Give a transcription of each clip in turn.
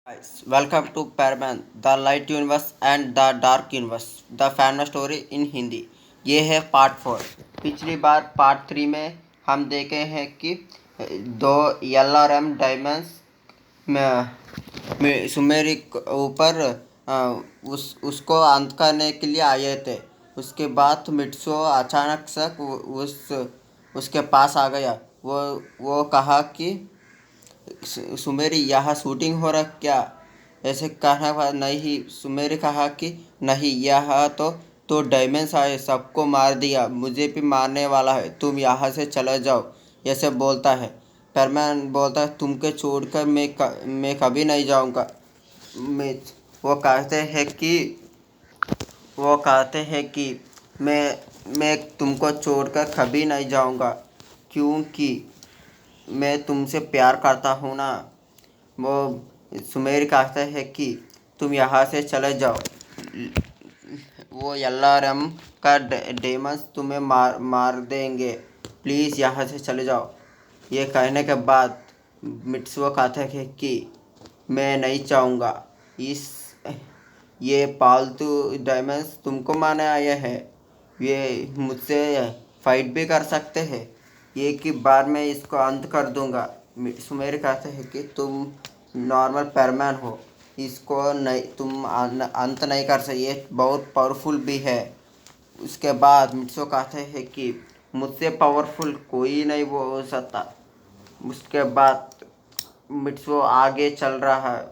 Guys, welcome to Paraman, the Light Universe and the Dark Universe, the family story in Hindi. ये है part 4। पिछली बार part 3 में हम देखे हैं कि दो LRM डायमंड्स में सुमेरी ऊपर उसको अंत करने के लिए आए थे। उसके बाद मिट्सो अचानक से उसके पास आ गया। वो कहा कि सुमेरी यहाँ शूटिंग हो रहा क्या? ऐसे कहने पर नहीं, सुमेरी कहा कि नहीं, यह तो डायमंड्स आए, सबको मार दिया, मुझे भी मारने वाला है, तुम यहाँ से चले जाओ, ऐसे बोलता है। परमैन बोलता है तुमको छोड़कर मैं कभी नहीं जाऊँगा। मैं वो कहते हैं कि वो कहते हैं कि मैं तुमको छोड़कर कभी नहीं जाऊँगा, क्योंकि मैं तुमसे प्यार करता हूँ ना। वो सुमेर कहता है कि तुम यहाँ से चले जाओ, वो एल्लारम का डेमंस तुम्हें मार देंगे, प्लीज़ यहाँ से चले जाओ। ये कहने के बाद मिट्सुओ कहता है कि मैं नहीं चाहूँगा, इस ये पालतू डायमंड्स तुमको मारने आए हैं, ये मुझसे फाइट भी कर सकते हैं, एक ही बार में इसको अंत कर दूंगा। सुमेर कहते हैं कि तुम नॉर्मल पैरमैन हो, इसको नहीं, तुम अंत नहीं कर सकते, ये बहुत पावरफुल भी है। उसके बाद मिट्सो कहते हैं कि मुझसे पावरफुल कोई नहीं वो हो सकता। उसके बाद मिट्सो आगे चल रहा है।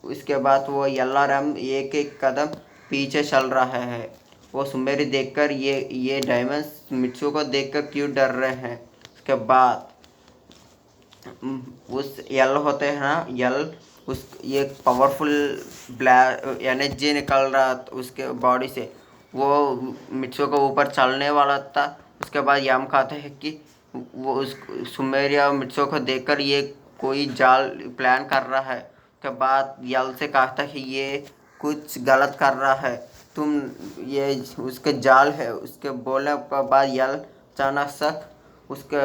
उसके बाद वो एल्लारम एक एक कदम पीछे चल रहा है। वो सुमेरी देखकर ये डायमंड्स मिट्सू को देखकर क्यों डर रहे हैं। उसके बाद उस यल होते हैं ना, यल उस ये पावरफुल ब्लैक एनर्जी निकल रहा उसके बॉडी से, वो मिट्सू को ऊपर चलने वाला था। उसके बाद याम कहते हैं कि वो उस सुमेरिया मिट्सू को देखकर ये कोई जाल प्लान कर रहा है। उसके बाद यल से कहता है ये कुछ गलत कर रहा है, तुम ये उसके जाल है। उसके बोलने के बाद यल अचानक से उसका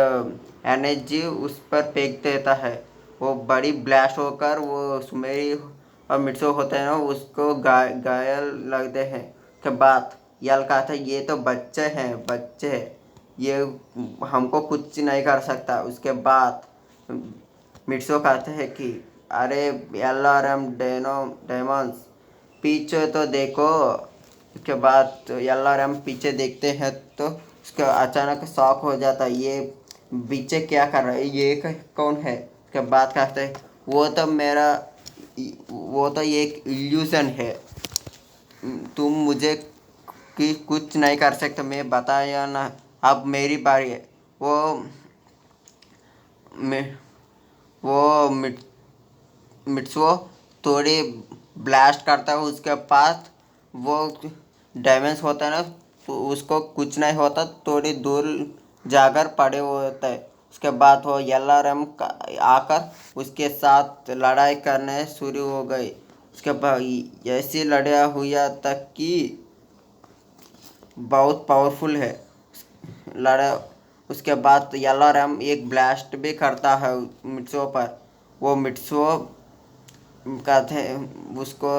एनर्जी उस पर फेंक देता है। वो बड़ी ब्लास्ट होकर वो सुमेरी और मिट्सो होते हैं ना, उसको घायल लगते हैं। के बाद यल कहता है ये तो बच्चे हैं, ये हमको कुछ नहीं कर सकता। उसके बाद मिट्सो कहते हैं कि अरे एल्लारम डेमंस पीछे तो देखो। उसके बाद एल्लारम पीछे देखते हैं तो उसका अचानक शॉक हो जाता है, ये पीछे क्या कर रहा है, ये कौन है। उसके बाद कहते हैं वो तो एक इल्यूजन है, तुम मुझे कि कुछ नहीं कर सकते, मैं बताया ना, अब मेरी बारी है। वो मैं वो मिट्सुओ थोड़ी ब्लास्ट करता है उसके पास। वो डैमेज होता है ना, तो उसको कुछ नहीं होता, थोड़ी दूर जाकर पड़े हुए होता है। उसके बाद वो एल्लारम आकर उसके साथ लड़ाई करने शुरू हो गई। उसके बाद ऐसी लड़ाई हुई तक कि बहुत पावरफुल है लड़ा। उसके बाद एल्लारम एक ब्लास्ट भी करता है मिट्सुओ पर। वो मिट्सुओ कहते हैं उसको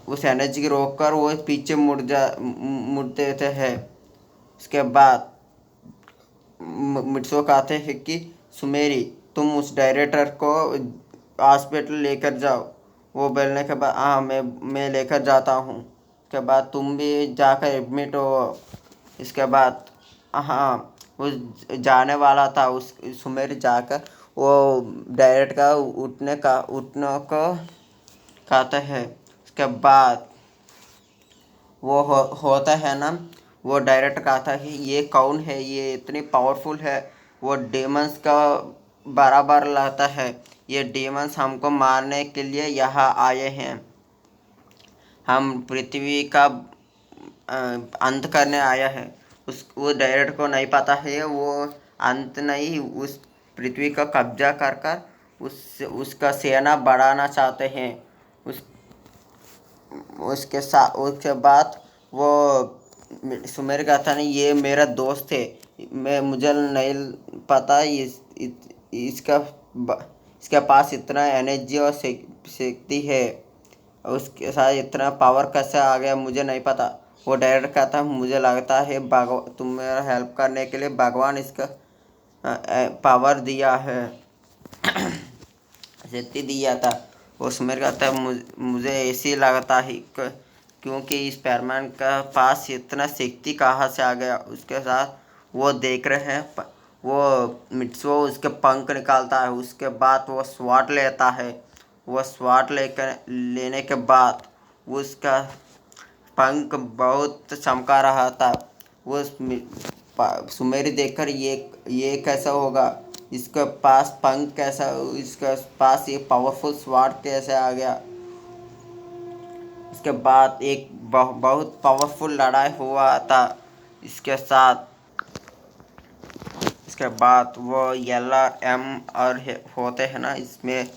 उस एनर्जी की रोक कर वो पीछे मुड़ देते हैं। उसके बाद मिट्सुओ कहते हैं कि सुमेरी तुम उस डायरेक्टर को हॉस्पिटल लेकर जाओ। वो बोलने के बाद हाँ, मैं लेकर जाता हूँ। उसके बाद तुम भी जाकर एडमिट हो। इसके बाद हाँ, वो जाने वाला था, उस सुमेर जाकर वो डायरेक्ट का उठने को कहता है। उसके बाद वो होता है ना, वो डायरेक्ट कहता है ये कौन है, ये इतनी पावरफुल है, वो डेमंस का बराबर लाता है, ये डेमंस हमको मारने के लिए यहाँ आए हैं, हम पृथ्वी का अंत करने आया है। वो डायरेक्ट को नहीं पता है, वो अंत नहीं, उस पृथ्वी का कब्जा कर कर उसका सेना बढ़ाना चाहते हैं। उस उसके बाद वो सुमेर कहता नहीं, ये मेरा दोस्त है, मुझे नहीं पता इसका इसके पास इतना एनर्जी और शक्ति है। उसके साथ इतना पावर कैसे आ गया मुझे नहीं पता। वो डायरेक्टर कहता मुझे लगता है भगवान तुम मेरा हेल्प करने के लिए भगवान इसका पावर दिया है, शक्ति दिया था। उसमें कहता है मुझे ऐसे ही लगता है क्योंकि स्पाइडरमैन का पास इतना शक्ति कहाँ से आ गया। उसके साथ वो देख रहे हैं, वो मिट्सो उसके पंख निकालता है। उसके बाद वो स्वॉर्ड लेता है। वो स्वॉर्ड लेने के बाद उसका पंख बहुत चमका रहा था। वो सुमेरी देखकर ये कैसा होगा, इसके पास पंख कैसा, इसके पास ये पावरफुल स्वॉर्ड कैसे आ गया। इसके बाद एक बहुत पावरफुल लड़ाई हुआ था इसके साथ। इसके बाद वो LRM और होते हैं ना, इसमें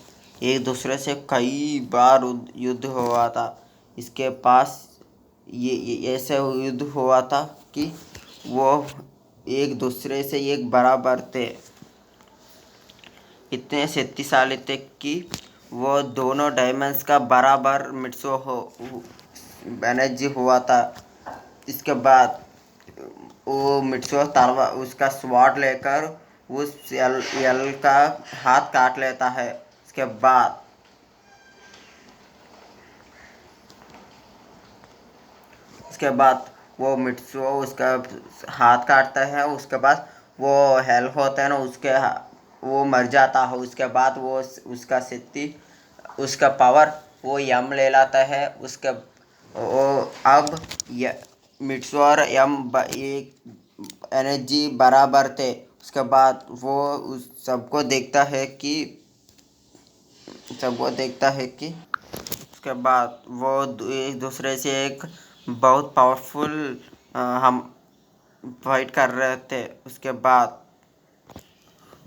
एक दूसरे से कई बार युद्ध हुआ था। इसके पास ये ऐसे युद्ध हुआ था कि वो एक दूसरे से एक बराबर थे, इतने शक्तिशाली थे कि वो दोनों डायमंड्स का बराबर मिट्सो हो एनर्जी हुआ था। इसके बाद वो मिट्सो तलवार उसका स्वॉर्ड लेकर उस यल का हाथ काट लेता है। उसके बाद वो मिट्सो उसका हाथ काटता है। उसके बाद वो हेल होता है ना, वो मर जाता है। उसके बाद वो उसका शक्ति, उसका पावर वो यम ले लाता है। उसके वो अब मिट्सो और यम एक एनर्जी बराबर थे। उसके बाद वो उस सबको देखता है कि उसके बाद वो एक दूसरे से एक बहुत पावरफुल हम फाइट कर रहे थे। उसके बाद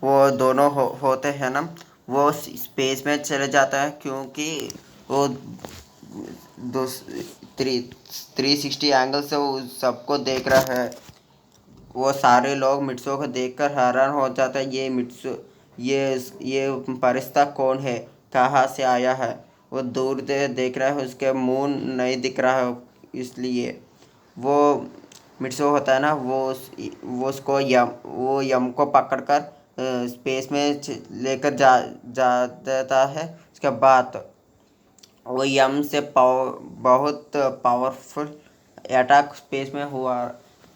वो दोनों होते हैं ना, वो स्पेस में चले जाता है क्योंकि वो 360 एंगल से वो सबको देख रहा है। वो सारे लोग मिट्सो को देखकर हैरान हो जाते हैं। ये मिट्सो ये फरिश्ता कौन है, कहाँ से आया है। वो दूर से देख रहा है, उसके मुंह नहीं दिख रहा है। इसलिए वो मिट्सो होता है ना, वो उसको यम को पकड़कर स्पेस में लेकर जा देता है। उसके बाद वो यम से बहुत पावरफुल अटैक स्पेस में हुआ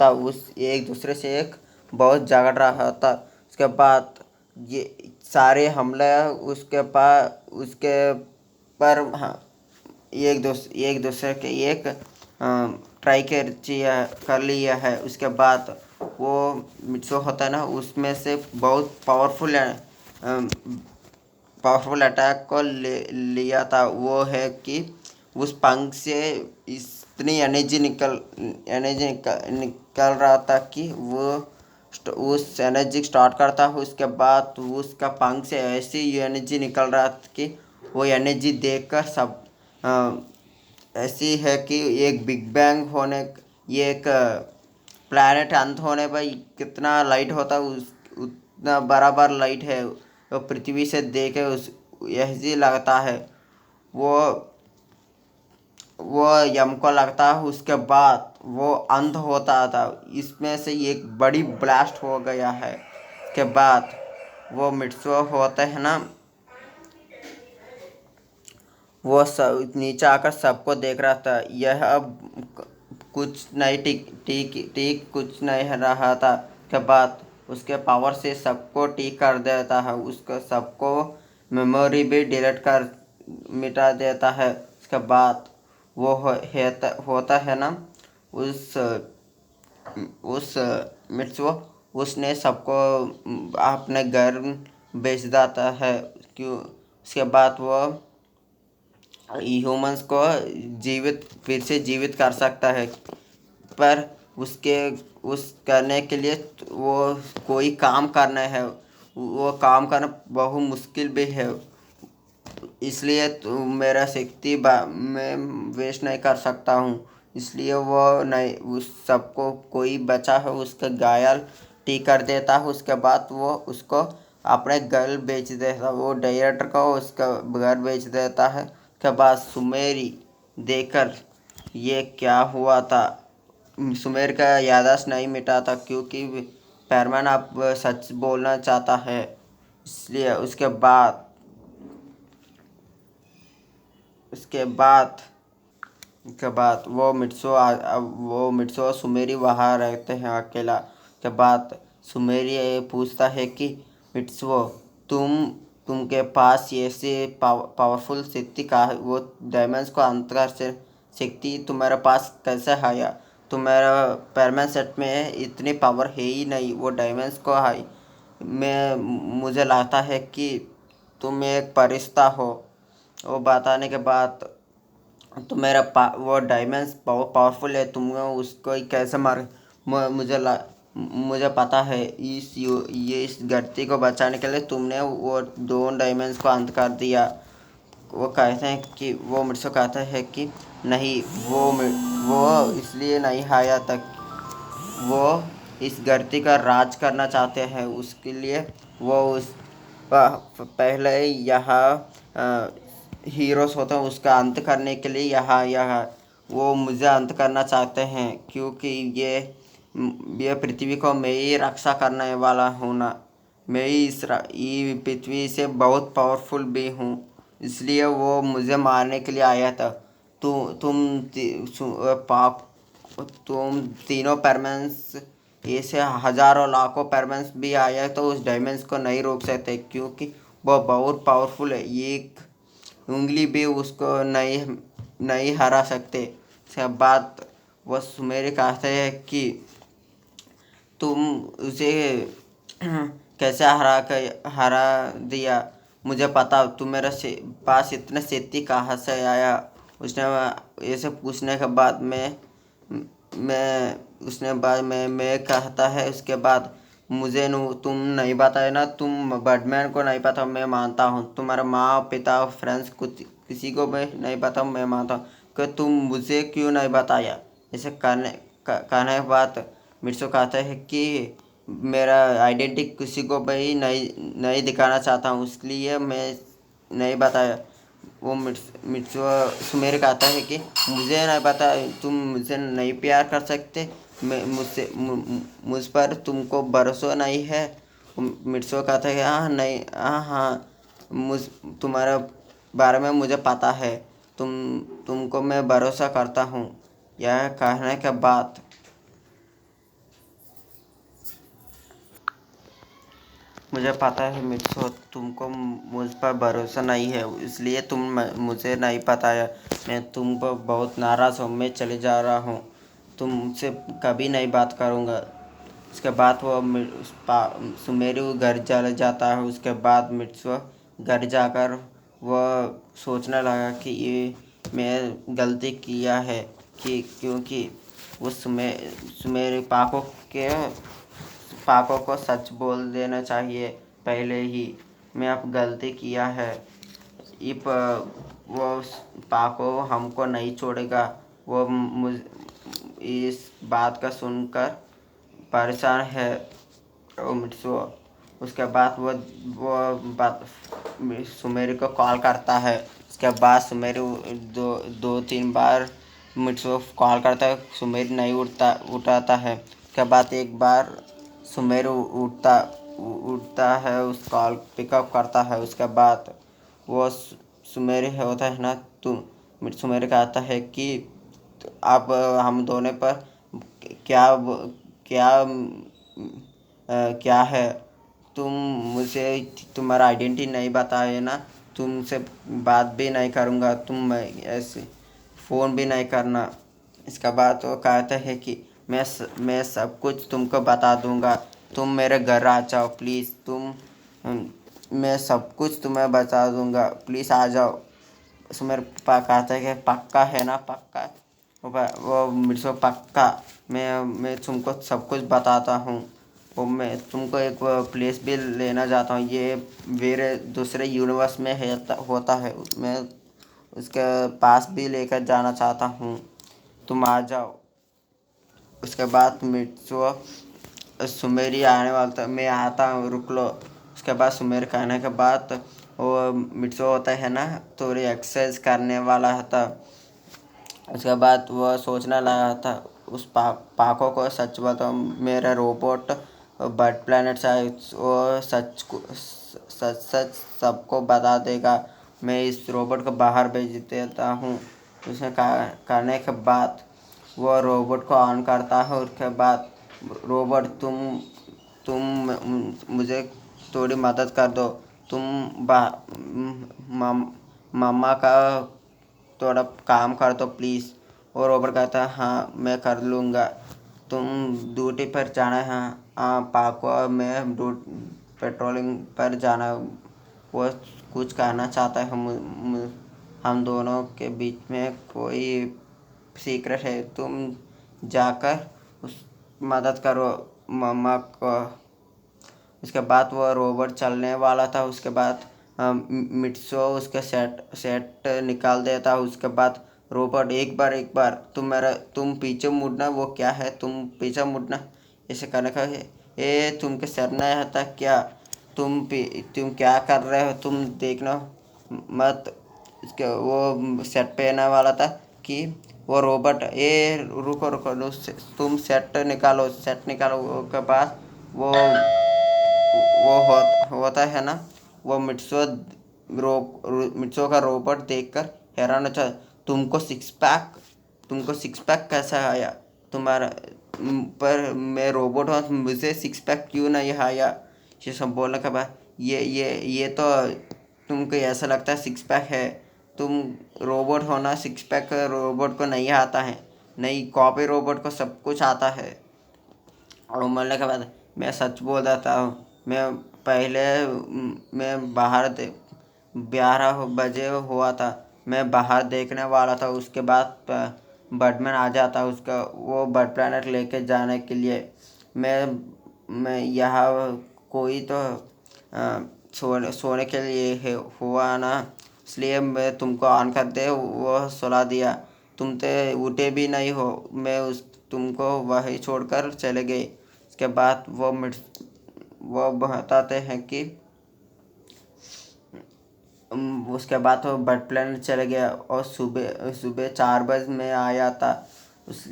था। उस एक दूसरे से एक बहुत झगड़ रहा था। उसके बाद ये सारे हमले उसके पर, हाँ, एक दूसरे के एक ट्राई कर लिया है। उसके बाद वो मिट्सो होता है ना, उसमें से बहुत पावरफुल अटैक को लिया था। वो है कि उस पंख से इतनी एनर्जी निकल रहा था कि वो उस एनर्जी स्टार्ट करता है। उसके बाद उसका पंख से ऐसी एनर्जी निकल रहा था कि वो एनर्जी देखकर सब ऐसी है कि एक बिग बैंग होने, ये एक प्लैनेट अंत होने पर कितना लाइट होता उस उतना बराबर लाइट है। वो पृथ्वी से देखे उस ऐसी लगता है। वो वो यम को लगता है। उसके बाद वो अंत होता था। इसमें से एक बड़ी ब्लास्ट हो गया है। उसके बाद वो मिट्सो होते हैं ना, वो सब नीचे आकर सबको देख रहा था। यह अब कुछ नहीं ठीक कुछ नहीं रहा था। के बाद उसके पावर से सबको ठीक कर देता है। उसको सबको मेमोरी भी डिलीट कर मिटा देता है। उसके बाद वो होता है ना, उस उस मिट्सो उसने सबको अपने घर भेज देता है। क्यों? उसके बाद वो ह्यूमंस को फिर से जीवित कर सकता है। पर उस करने के लिए वो कोई काम करना है। वो काम करना बहुत मुश्किल भी है। इसलिए मेरा शक्ति मैं वेस्ट नहीं कर सकता हूँ। इसलिए वो नहीं, उस सबको कोई बचा है उसका घायल ठीक कर देता है। उसके बाद वो उसको अपने घर बेच देता, वो डायरेक्टर को उसका घर बेच देता है। उसके बाद सुमेरी देखकर ये क्या हुआ था, सुमेर का याददाश्त नहीं मिटा था क्योंकि पैरमैन अब सच बोलना चाहता है। इसलिए उसके बाद वो मिट्सो और सुमेरी वहाँ रहते हैं अकेला। के बाद सुमेरी ये पूछता है कि मिट्सो, तुम तुमके पास ऐसे पावरफुल शक्ति का है, वो डायमंड्स को अंतर से शक्ति तुम्हारे पास कैसे आया? तुम्हारा पैरमैन सेट में इतनी पावर है ही नहीं, वो डायमंड्स को है। मुझे लगता है कि तुम एक फरिश्ता हो। वो बताने के बाद तो वो डायमंड्स बहुत पावरफुल है, तुम उसको ही कैसे मार? मुझे पता है, इस धरती को बचाने के लिए तुमने वो दो डायमंड्स को अंत कर दिया। वो कहते हैं कि वो मुझसे कहता है कि नहीं, वो इसलिए नहीं आया तक, वो इस धरती का राज करना चाहते हैं। उसके लिए वो पहले यहाँ हीरोस होते हैं, उसका अंत करने के लिए यहाँ यहाँ वो मुझे अंत करना चाहते हैं क्योंकि ये पृथ्वी को मैं ही रक्षा करने वाला हूँ ना। मैं ही ये पृथ्वी से बहुत पावरफुल भी हूँ, इसलिए वो मुझे मारने के लिए आया था। तु, तुम ती, सु, पाप तुम तीनों परमेंस ऐसे हजारों लाखों परमेंस भी आया तो उस डायमंड्स को नहीं रोक सकते क्योंकि वो बहुत पावरफुल है। एक उंगली भी उसको नहीं नहीं हरा सकते। इसके बाद वो सुमेर कहते हैं कि तुम उसे कैसे हरा दिया? मुझे पता, तुम्हारे पास इतने शक्ति कहाँ से आया? उसने ऐसे पूछने के बाद मैं उसने बाद में मैं कहता है। उसके बाद मुझे तुम नहीं बताए ना, तुम बर्डमैन को नहीं पता, मैं मानता हूँ। तुम्हारा माँ पिता फ्रेंड्स कुछ किसी को भी नहीं पता, मैं मानता हूँ कि तुम मुझे क्यों नहीं बताया? ऐसे कहने के बाद मिर्सो कहता है कि मेरा आइडेंटिटी किसी को भी नहीं नहीं दिखाना चाहता हूँ, इसलिए मैं नहीं बताया। वो मिर्सो सुमेर कहता है कि मुझे नहीं पता, तुम मुझसे नहीं प्यार कर सकते, मैं मुझ पर तुमको भरोसा नहीं है? मिर्सो कहता है कि हाँ नहीं, हाँ हाँ, मुझ तुम्हारे बारे में मुझे पता है, तुमको मैं भरोसा करता हूँ। यह कहने के बाद मुझे पता है मित्सो, तुमको मुझ पर भरोसा नहीं है, इसलिए तुम मुझे नहीं बताया। मैं तुम पर बहुत नाराज़ हूँ, मैं चले जा रहा हूँ, तुमसे कभी नहीं बात करूँगा। उसके बाद वो सुमेरु घर चला जाता है। उसके बाद मित्सो घर जाकर वह सोचने लगा कि ये मैं गलती किया है क्योंकि उस सुमेरु पाको को सच बोल देना चाहिए पहले ही, मैं अब गलती किया है। इप वो पाको हमको नहीं छोड़ेगा। वो इस बात का सुनकर परेशान है मित्सुओ। उसके बाद वो बात सुमेरु को कॉल करता है। उसके बाद सुमेरु दो तीन बार मित्सुओ कॉल करता है, सुमेरु नहीं उठाता है। उसके बाद एक बार सुमेरु उठता है, उस कॉल पिकअप करता है। उसके बाद वो सुमेरु होता है ना, सुमेरु कहता है कि अब हम दोनों पर क्या क्या क्या है? तुम मुझे तुम्हारा आइडेंटिटी नहीं बताए ना, तुमसे बात भी नहीं करूँगा, तुम ऐसे फ़ोन भी नहीं करना। इसका बाद वो कहता है कि मैं सब कुछ तुमको बता दूँगा, तुम मेरे घर आ जाओ प्लीज़। मैं सब कुछ तुम्हें बता दूँगा, प्लीज़ आ जाओ। उसमें मेरे पापा कहता है कि पक्का है ना, पक्का? वो मेरे से पक्का, मैं तुमको सब कुछ बताता हूँ। वो मैं तुमको एक प्लेस भी लेना चाहता हूँ, ये मेरे दूसरे यूनिवर्स में होता है, मैं उसके पास भी लेकर जाना चाहता हूँ, तुम आ जाओ। उसके बाद मिट्सो सुमेरी आने वाला था, मैं आता हूँ, रुक लो। उसके उसके बाद सुमेर कहने के बाद वो मिट्सो होता है ना, थोड़ी एक्सरसाइज करने वाला था। उसके बाद वह सोचने लगा था, उस पाको को सच बताओ, मेरा रोबोट बर्ड प्लैनेट से वो सच सच सबको बता देगा। मैं इस रोबोट को बाहर भेज देता हूँ। उसने करने के बाद वो रोबोट को ऑन करता है। उसके बाद रोबोट, तुम मुझे थोड़ी मदद कर दो। तुम मम्मा का थोड़ा काम कर दो प्लीज़। और रोबोट कहता है हाँ मैं कर लूँगा। तुम ड्यूटी पर जाना है? हाँ पाको में पेट्रोलिंग पर जाना। वो कुछ कहना चाहता है, हम दोनों के बीच में कोई सीक्रेट है। तुम जाकर उस मदद करो मम्मा को। उसके बाद वो रोबोट चलने वाला था। उसके बाद मिट्सो उसका सेट निकाल देता। उसके बाद रोबोट, एक बार तुम पीछे मुड़ना। वो क्या है, तुम पीछे मुड़ना ऐसे करने का है। तुमके सर नहीं आता क्या? तुम क्या कर रहे हो? तुम देखना मत। उसके वो सेट पहना वाला था कि वो रोबोट, रुको रुको, तुम सेट निकालो। के बाद वो होता है ना, वो मिट्सो का रोबोट देखकर हैरान हो जाता। तुमको सिक्स पैक कैसा आया? तुम्हारा पर मैं रोबोट हूँ, मुझे सिक्स पैक क्यों नहीं आया? ये सब बोलने के बाद ये तो तुमको ऐसा लगता है सिक्स पैक है। तुम रोबोट हो ना, सिक्स पैक रोबोट को नहीं आता है। नहीं, कॉपी रोबोट को सब कुछ आता है। और बोलने के बाद मैं सच बोल देता हूँ। मैं बाहर 11 बजे हुआ था। मैं बाहर देखने वाला था। उसके बाद बर्डमैन आ जाता उसका वो बर्ड प्लैनेट लेके जाने के लिए। मैं यहाँ कोई तो सोने के लिए हुआ ना, इसलिए मैं तुमको ऑन कर दे वो सुला दिया। तुम तो उठे भी नहीं हो। मैं तुमको वहीं छोड़कर चले गए। उसके बाद वो बताते हैं कि उसके बाद वो बर्ड प्लैनेट चले गया और सुबह सुबह 4 बजे में आया था। उस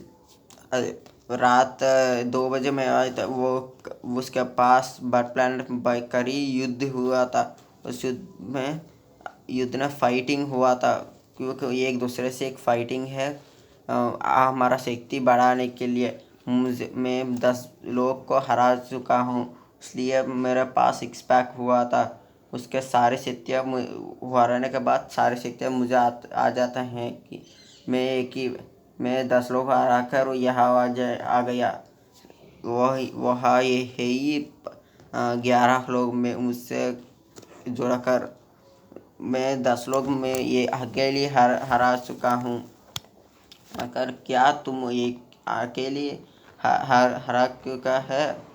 रात 2 बजे में आया था वो। उसके पास बर्ड प्लैनेट करी युद्ध हुआ था। उस युद्ध में फाइटिंग हुआ था, क्योंकि एक दूसरे से एक फाइटिंग है हमारा शक्ति बढ़ाने के लिए। मैं 10 लोग को हरा चुका हूँ, इसलिए मेरे पास सिक्स पैक हुआ था। उसके सारे शक्तियाँ हराने के बाद सारी शक्तियाँ मुझे आ जाता हैं कि मैं 10 लोग हरा कर यहाँ आ गया। वहाँ ये है ही 11 लोग में मुझसे जुड़ा कर मैं 10 लोग में ये अकेले हरा चुका हूँ। अगर क्या तुम ये अकेले हरा क्यों का है?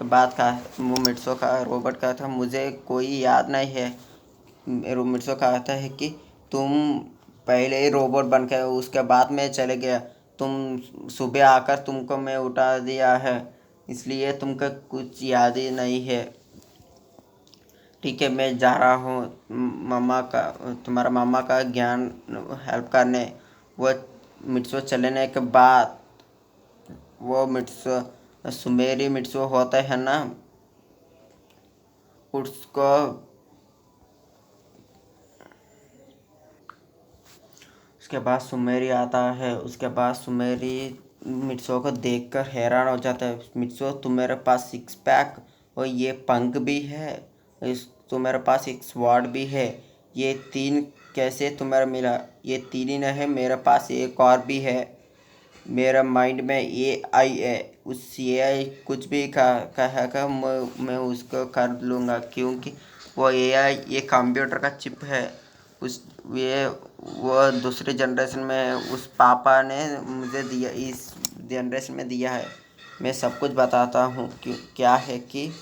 बात का मिट्सो का रोबोट का था, मुझे कोई याद नहीं है। मिट्सो कहता है कि तुम पहले ही रोबोट बन के उसके बाद में चले गया। तुम सुबह आकर तुमको मैं उठा दिया है, इसलिए तुमको कुछ याद ही नहीं है। ठीक है, मैं जा रहा हूँ तुम्हारा मामा का ज्ञान हेल्प करने। वो मिट्सो चलने के बाद वो मिट्सो सुमेरी मिट्सो होता है ना, उसको उसके बाद सुमेरी आता है। उसके बाद सुमेरी मिट्सो को देखकर हैरान हो जाता है। मिट्सो, तुम्हारे पास सिक्स पैक और ये पंख भी है, तुम्हारे पास एक स्वॉर्ड भी है, ये तीन कैसे तुम्हारा मिला? ये तीन ही नहीं, मेरे पास एक और भी है। मेरा माइंड में AI है, उस AI कुछ भी कहेगा मैं उसको कर लूँगा, क्योंकि वो AI ये कंप्यूटर का चिप है। उस ये वो दूसरी जनरेशन में उस पापा ने मुझे दिया, इस जनरेशन में दिया है। मैं सब कुछ बताता हूँ कि क्या है कि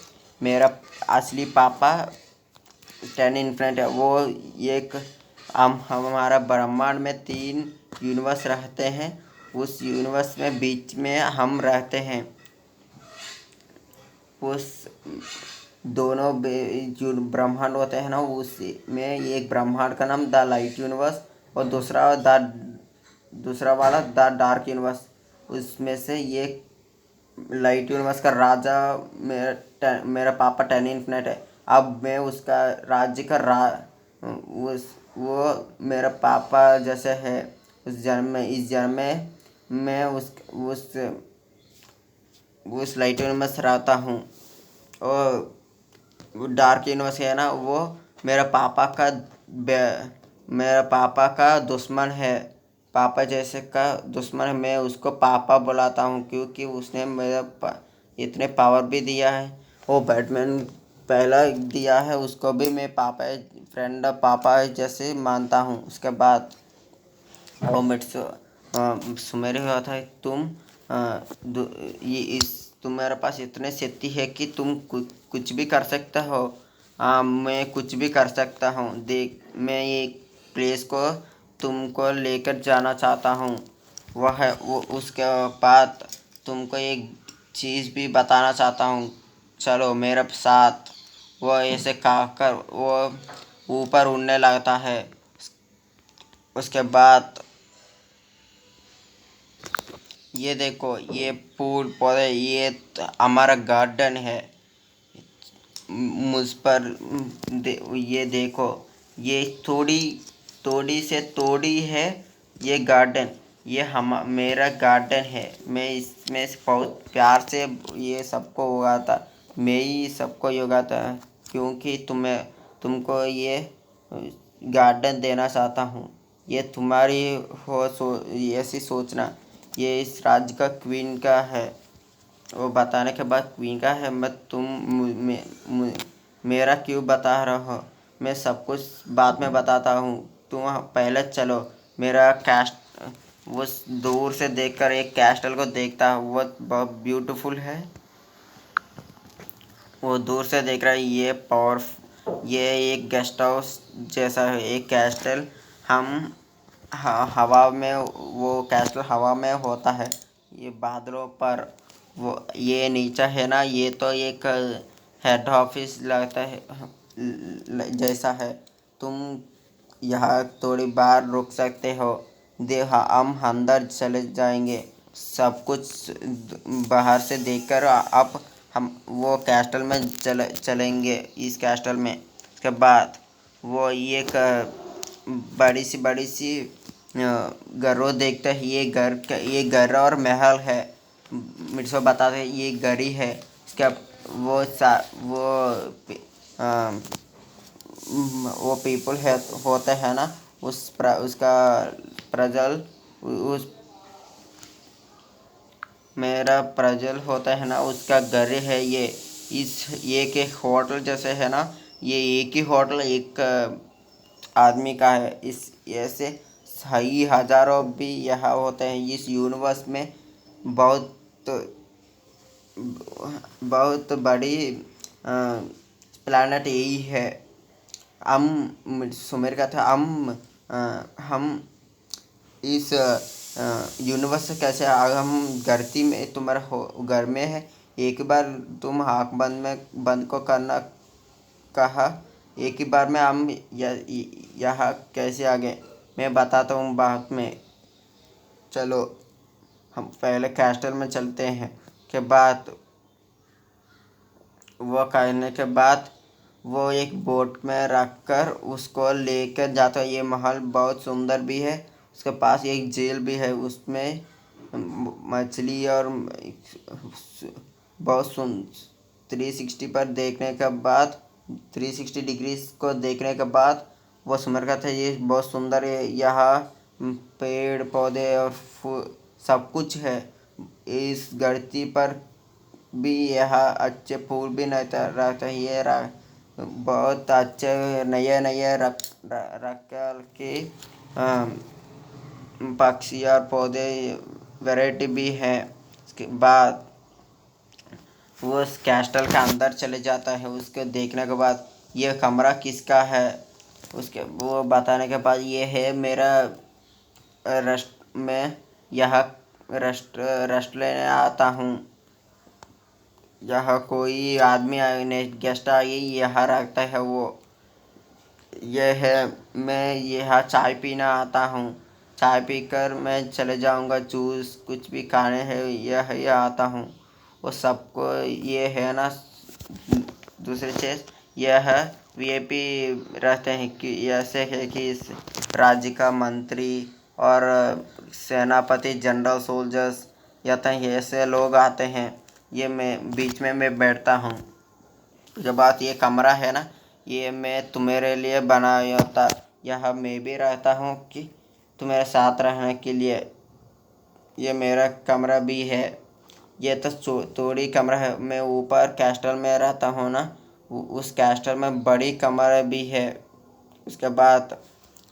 मेरा असली पापा 10 इन्फिनिट है। वो एक हम हमारा ब्रह्मांड में 3 यूनिवर्स रहते हैं। उस यूनिवर्स में बीच में हम रहते हैं। उस दोनों जो ब्रह्मांड होते हैं ना, उसमें एक ब्रह्मांड का नाम द लाइट यूनिवर्स और दूसरा वाला द डार्क यूनिवर्स। उसमें से ये लाइट यूनिवर्स का राजा मेरा पापा टैन इन्फिनेट है। अब मैं उसका राज्य का उस वो मेरा पापा जैसे है। इस जन्म में मैं उस लाइट यूनिवर्स में रहता हूँ। और वो डार्क यूनिवर्स है ना, वो मेरा पापा का मेरा पापा का दुश्मन है। पापा जैसे का दुश्मन है। मैं उसको पापा बुलाता हूँ क्योंकि उसने इतने पावर भी दिया है। वो बैटमैन पहला दिया है, उसको भी मैं पापा फ्रेंड पापा जैसे मानता हूँ। उसके बाद वो मेरे सुमेर हुआ था, तुम्हारे पास इतने शक्ति है कि तुम कुछ भी कर सकते हो। मैं कुछ भी कर सकता हूँ। देख, मैं एक प्लेस को तुमको लेकर जाना चाहता हूँ। वो उसके बाद तुमको एक चीज़ भी बताना चाहता हूँ। चलो मेरे साथ। वो ऐसे कहकर वो ऊपर उड़ने लगता है। उसके बाद ये देखो, ये फूल पौधे, ये हमारा गार्डन है। मुझ पर ये देखो, ये थोड़ी थोड़ी से थोड़ी है ये गार्डन। ये हम मेरा गार्डन है। मैं इसमें से बहुत प्यार से ये सबको उगाता। मैं ही सबको ये उगाता क्योंकि तुमको ये गार्डन देना चाहता हूँ। ये तुम्हारी हो ऐसी सोचना। ये इस राज्य का क्वीन का है। वो बताने के बाद क्वीन का है। मैं तुम मेरा क्यों बता रहे हो? मैं सब कुछ बाद में बताता हूँ। तुम पहले चलो। मेरा कैस्ट वो दूर से देखकर एक कैस्टल को देखता हूँ। वो बहुत ब्यूटीफुल है। वो दूर से देख रहा है। ये एक गेस्ट हाउस जैसा है, एक कैस्टल। हम हवा में, वो कैस्टल हवा में होता है। ये बादलों पर वो ये नीचे है ना, ये तो एक हेड ऑफिस लगता है जैसा है। तुम यहाँ थोड़ी बार रुक सकते हो। हम अंदर चले जाएंगे। सब कुछ बाहर से देखकर अब हम वो कैस्टल में चलेंगे। इस कैस्टल में उसके बाद वो एक बड़ी सी घरों देखते हैं। ये घर और महल है। मेरे से बताते हैं ये गरी है। इसका अ, वो पीपल है होते हैं ना, उसका प्रजल उस मेरा प्रजल होता है ना, उसका घर है ये। ये के होटल जैसे है ना, ये एक ही होटल एक आदमी का है। इस ऐसे सही हजारों भी यहाँ होते हैं इस यूनिवर्स में। बहुत बहुत बड़ी प्लानट यही है। हम सुमेर का था। हम इस यूनिवर्स से कैसे हम धरती में तुम्हारा घर में है। एक बार तुम आँख बंद को करना कहा। एक ही बार में हम यहाँ कैसे आ गए मैं बताता हूँ बाद में। चलो हम पहले कैस्टल में चलते हैं। के बाद वो करने के बाद वो एक बोट में रखकर उसको लेकर जाता है। ये महल बहुत सुंदर भी है। उसके पास एक जेल भी है। उसमें मछली और बहुत 360 पर देखने के बाद 360 डिग्रीज को देखने के बाद वो समझ गया था ये बहुत सुंदर है। यहाँ पेड़ पौधे और सब कुछ है। इस धरती पर भी यहाँ अच्छे फूल भी रहते हैं। ये बहुत अच्छे नए नए रख के पक्षी और पौधे वैरायटी भी है। उसके बाद वो उस कैस्टल के अंदर चले जाता है। उसके देखने के बाद ये कमरा किसका है, उसके वो बताने के बाद ये है मेरा रेस्ट में। यहाँ रेस्ट रेस्ट लेने आता हूँ। यहाँ कोई आदमी गेस्ट आ गई, यहाँ रहता है वो। यह है, मैं यहाँ चाय पीना आता हूँ। चाय पीकर मैं चले जाऊँगा, जूस कुछ भी खाने हैं यह यहाँ आता हूँ। वो सबको ये है ना। दूसरी चीज़ यह है, वीआईपी रहते हैं कि ऐसे है कि इस राज्य का मंत्री और सेनापति, जनरल, सोल्जर्स या तो ऐसे लोग आते हैं। ये मैं बीच में मैं बैठता हूँ। जो बात ये कमरा है ना, ये मैं तुम्हारे लिए बनाया था। यहाँ मैं भी रहता हूँ कि तुम्हारे साथ रहने के लिए। ये मेरा कमरा भी है। ये तो थोड़ी कमरा है। मैं ऊपर कैस्टल में रहता हूँ ना, उस कैस्टल में बड़ी कमरा भी है। उसके बाद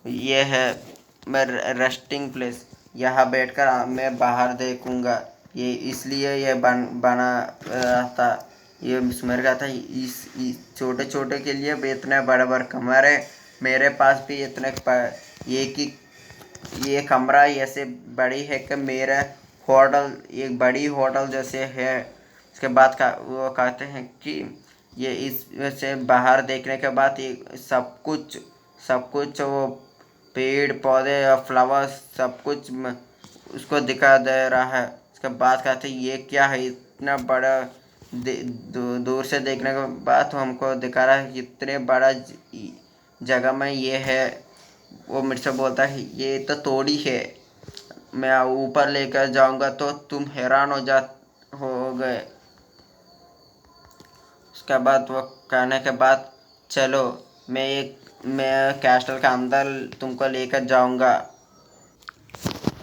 ये है मेरा रेस्टिंग प्लेस। यहाँ बैठकर मैं बाहर देखूँगा। ये इसलिए ये बना रहता। ये मेरे कहा था, इस छोटे छोटे के लिए भी इतने बड़े बड़े कमरे मेरे पास भी इतने एक ही ये कमरा ऐसे बड़ी है कि मेरा होटल, एक बड़ी होटल जैसे है। उसके बाद का वो कहते हैं कि ये इससे बाहर देखने के बाद ये सब कुछ वो पेड़ पौधे और फ्लावर्स सब कुछ उसको दिखा दे रहा है। उसके बाद कहते हैं ये क्या है, इतना बड़ा दूर से देखने के बाद हमको दिखा रहा है इतने बड़ा जगह में ये है। वो मेरे से बोलता है ये तो तोड़ी है, मैं ऊपर लेकर जाऊंगा तो तुम हैरान हो गए। उसके बाद वो कहने के बाद चलो, मैं कैस्टल का अंदर तुमको लेकर जाऊंगा।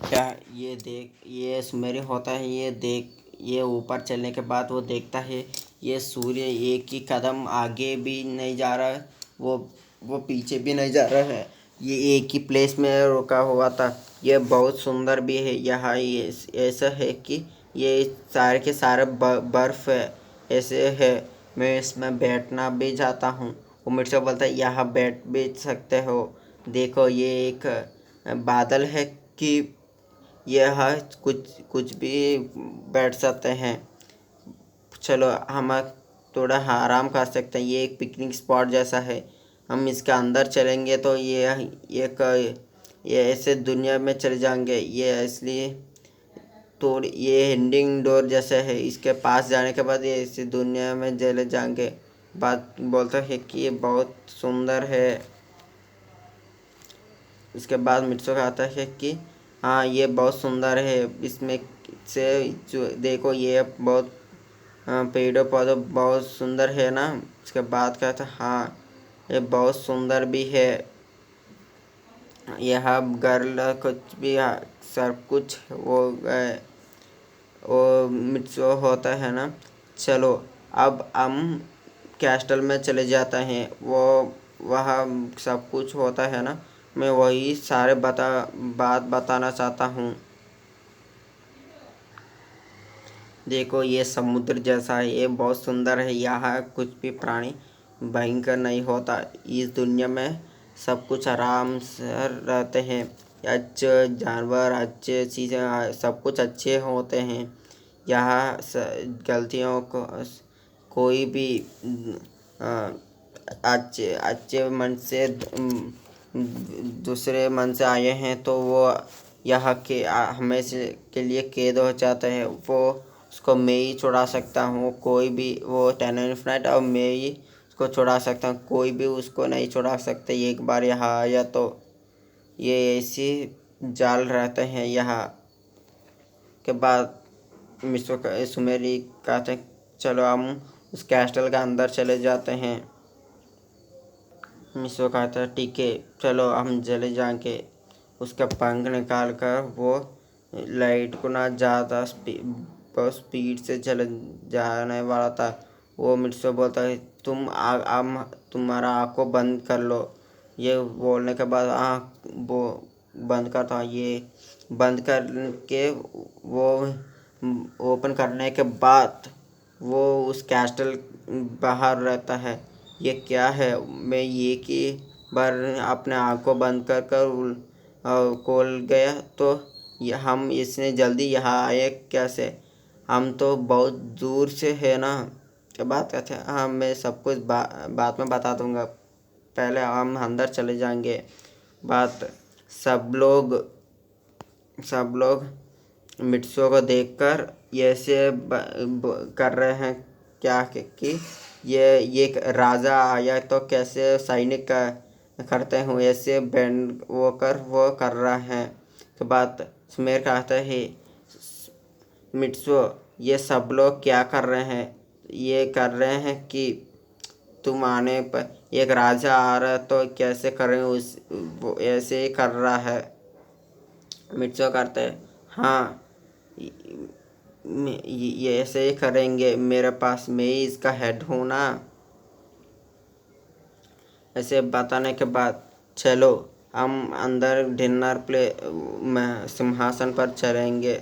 क्या ये देख, ये सुमेरी होता है, ये देख, ये ऊपर चलने के बाद वो देखता है ये सूर्य एक ही कदम आगे भी नहीं जा रहा है, वो पीछे भी नहीं जा रहा है। ये एक ही प्लेस में रुका हुआ था। ये बहुत सुंदर भी है। यहाँ ये ऐसा है कि ये सारे के सारे बर्फ़ है, ऐसे है। मैं इसमें बैठना भी चाहता हूँ। वो मेरे से बोलता है यहाँ बैठ भी सकते हो। देखो ये एक बादल है कि यह कुछ कुछ भी बैठ सकते हैं। चलो हम थोड़ा आराम कर सकते हैं। ये एक पिकनिक स्पॉट जैसा है। हम इसके अंदर चलेंगे तो ये ऐसे दुनिया में चले जाएंगे। ये इसलिए थोड़ी ये हिंडिंग डोर जैसा है। इसके पास जाने के बाद ये ऐसी दुनिया में चले जाएंगे। बात बोलता है कि ये बहुत सुंदर है। उसके बाद मिट्सो आता है कि हाँ ये बहुत सुंदर है। इसमें से जो देखो ये बहुत पेड़ों पौधे बहुत सुंदर है ना। उसके बाद कहता हाँ ये बहुत सुंदर भी है। यह गर्ल कुछ भी सब कुछ वो मिट्सो होता है ना। चलो अब हम कैस्टल में चले जाते हैं। वो वहाँ सब कुछ होता है ना, मैं वही सारे बात बताना चाहता हूँ। देखो ये समुद्र जैसा है, ये बहुत सुंदर है। यहाँ कुछ भी प्राणी भयंकर नहीं होता। इस दुनिया में सब कुछ आराम से रहते हैं। अच्छे जानवर, अच्छे चीज़ें, सब कुछ अच्छे होते हैं। यहाँ गलतियों को कोई भी अच्छे अच्छे मन से दूसरे मन से आए हैं तो वो यहाँ के हमेशा के लिए कैद हो जाते हैं। वो उसको मैं ही छुड़ा सकता हूँ। कोई भी वो 10 इन्फिनाइट और मैं ही उसको छुड़ा सकता हूँ। कोई भी उसको नहीं छुड़ा सकते। एक बार यहाँ आया तो ये ऐसी जाल रहते हैं। यहाँ के बाद सुमेरी कहते हैं चलो हम उस कैस्टल का अंदर चले जाते हैं। मिसो कहता है ठीक है चलो हम चले जाएंगे। उसका पंख निकाल कर वो लाइट को ना ज़्यादा बहुत स्पीड से चल जाने वाला था। वो मिट्सो बोलता है तुम्हारा आँख को बंद कर लो। ये बोलने के बाद आँख वो बंद करता है। ये बंद करके वो ओपन करने के बाद वो उस कैस्टल बाहर रहता है। ये क्या है, मैं ये कि बार अपने आँख को बंद कर कर खोल गया तो हम इसने जल्दी यहाँ आए कैसे। हम तो बहुत दूर से है ना। क्या बात करते हैं? हाँ, मैं सब कुछ बाद में बता दूंगा। पहले हम अंदर चले जाएंगे। बात सब लोग सब लोग मित्सुओ को देखकर ऐसे कर रहे हैं क्या कि ये एक राजा आया तो कैसे सैनिक करते हैं ऐसे बैंड वो कर रहा है। तो बात सुमेर कहता है, मित्सुओ ये सब लोग क्या कर रहे हैं? ये कर रहे हैं कि तुम आने पर एक राजा आ रहा तो कैसे कर रहे हो वो ऐसे ही कर रहा है। मिर्चो करते हैं, हाँ ये ऐसे ही करेंगे, मेरे पास मैं ही इसका हेड हूँ ना। ऐसे बताने के बाद चलो हम अंदर डिनर में सिंहासन पर चलेंगे।